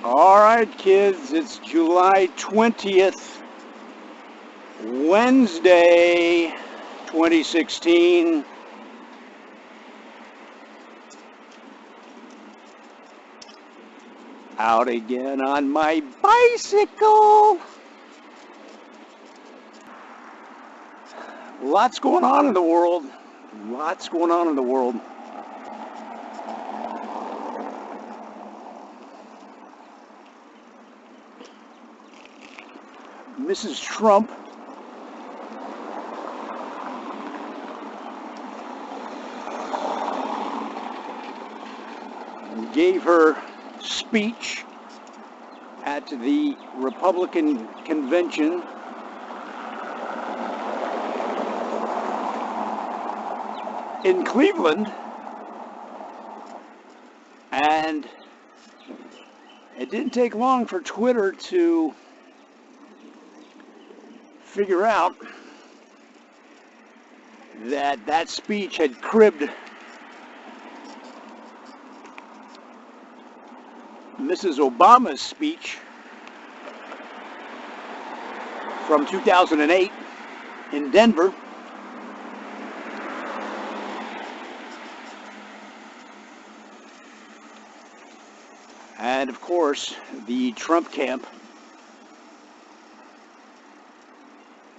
All right, kids, it's July 20th, Wednesday, 2016. Out again on my bicycle. Lots going on in the world. Lots going on in the world. Mrs. Trump gave her speech at the Republican convention in Cleveland, and it didn't take long for Twitter to figure out that speech had cribbed Mrs. Obama's speech from 2008 in Denver. And of course, the Trump camp,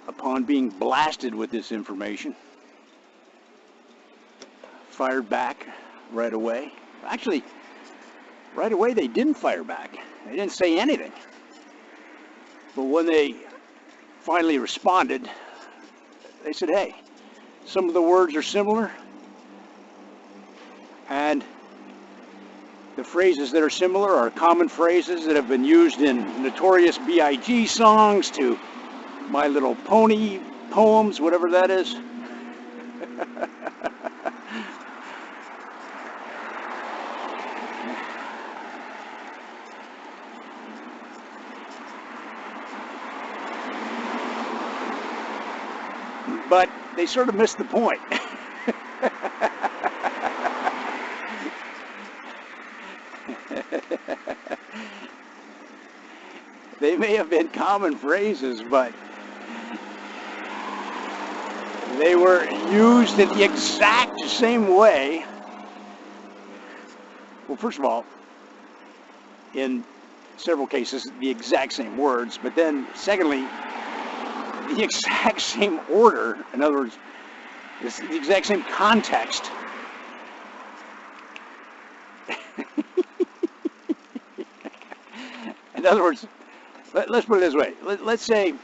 upon being blasted with this information, fired back right away. Actually, right away they didn't fire back. They didn't say anything. But when they finally responded, they said, hey, some of the words are similar, and the phrases that are similar are common phrases that have been used in Notorious B.I.G. songs to My Little Pony poems, whatever that is. But they sort of missed the point. They may have been common phrases, but they were used in the exact same way. Well, first of all, in several cases, the exact same words, but then secondly, the exact same order. In other words, it's the exact same context. In other words, let's put it this way. Let's say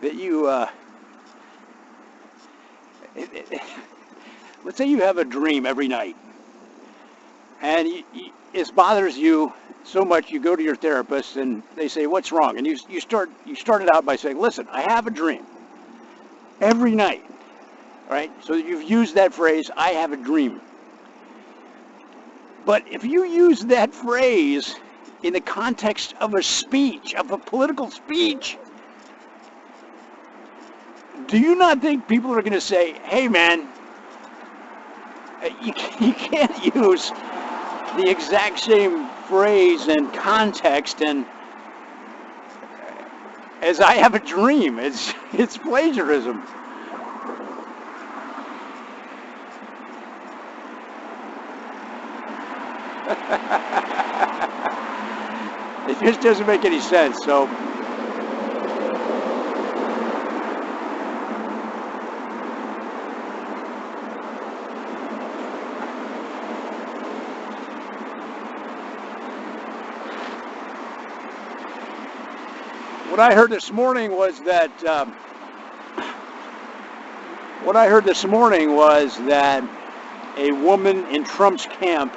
that you let's say you have a dream every night, and it bothers you so much you go to your therapist and they say, what's wrong? And you started out by saying, listen, I have a dream every night, right? So you've used that phrase, I have a dream. But if you use that phrase in the context of a speech, of a political speech, do you not think people are going to say, hey man, you can't use the exact same phrase and context and as I have a dream? It's plagiarism. It just doesn't make any sense. So what I heard this morning was that a woman in Trump's camp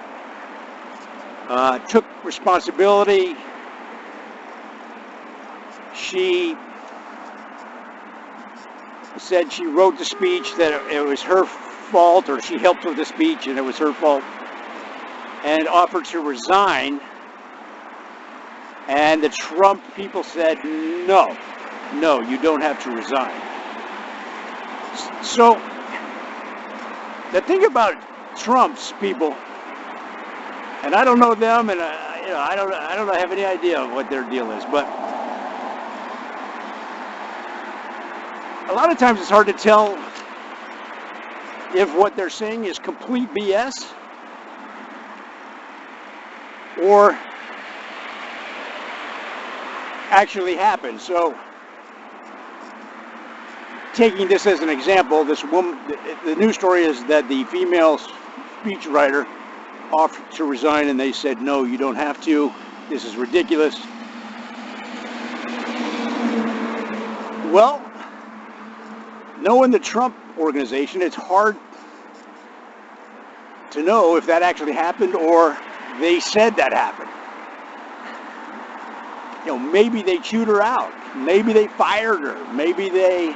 took responsibility. She said she wrote the speech, that it was her fault, or she helped with the speech and it was her fault, and offered to resign. And the Trump people said, no, you don't have to resign. So the thing about Trump's people, and I don't know them, and I don't have any idea what their deal is, but a lot of times it's hard to tell if what they're saying is complete BS or actually happened. So, taking this as an example, this woman, the news story is that the female speechwriter offered to resign, and they said, no, you don't have to. This is ridiculous. Well, knowing the Trump organization, it's hard to know if that actually happened or they said that happened. You know, maybe they chewed her out. Maybe they fired her. Maybe they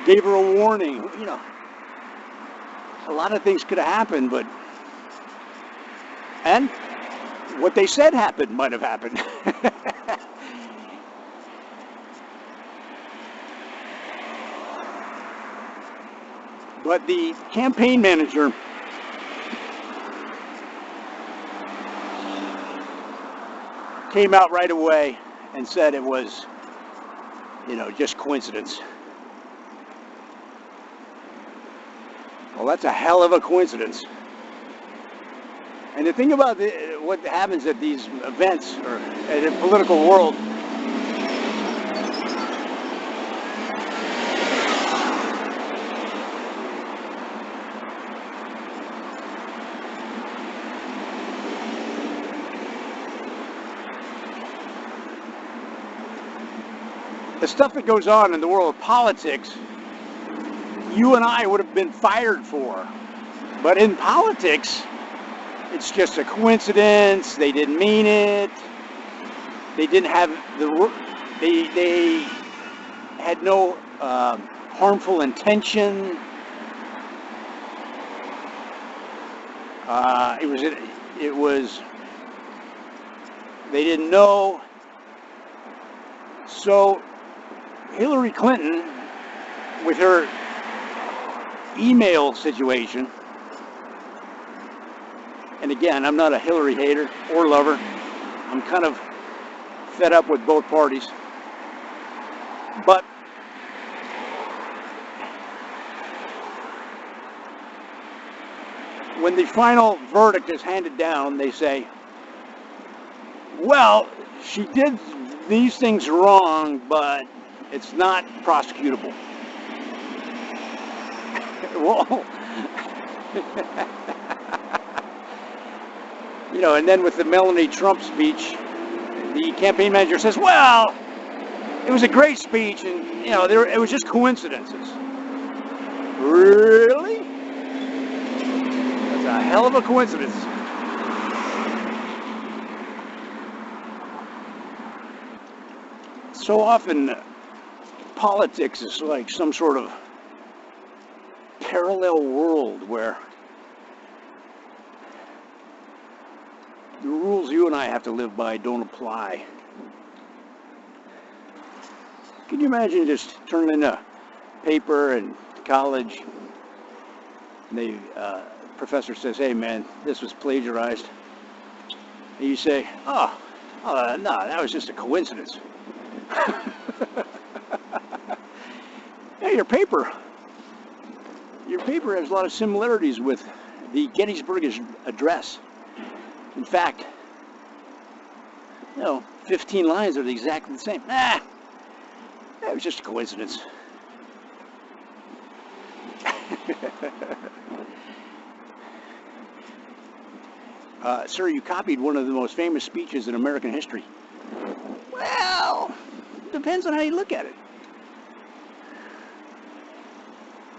gave her a warning. You know, a lot of things could have happened, but and what they said happened might have happened. But the campaign manager came out right away and said it was, you know, just coincidence. Well, that's a hell of a coincidence. And the thing about what happens at these events or in the political world, the stuff that goes on in the world of politics, you and I would have been fired for. But in politics, it's just a coincidence. They didn't mean it. They didn't have they had no harmful intention. It was they didn't know. So Hillary Clinton, with her email situation, and again, I'm not a Hillary hater or lover. I'm kind of fed up with both parties. But when the final verdict is handed down, they say, well, she did these things wrong, but it's not prosecutable. Whoa. You know, and then with the Melania Trump speech, the campaign manager says, well, it was a great speech, and, you know, it was just coincidences. Really? That's a hell of a coincidence. So often, politics is like some sort of parallel world where the rules you and I have to live by don't apply. Can you imagine just turning in a paper in college and the professor says, hey man, this was plagiarized. And you say, oh no, that was just a coincidence. Yeah, your paper has a lot of similarities with the Gettysburg Address. In fact, you know, 15 lines are exactly the same. That was just a coincidence. Sir, you copied one of the most famous speeches in American history. Well, depends on how you look at it.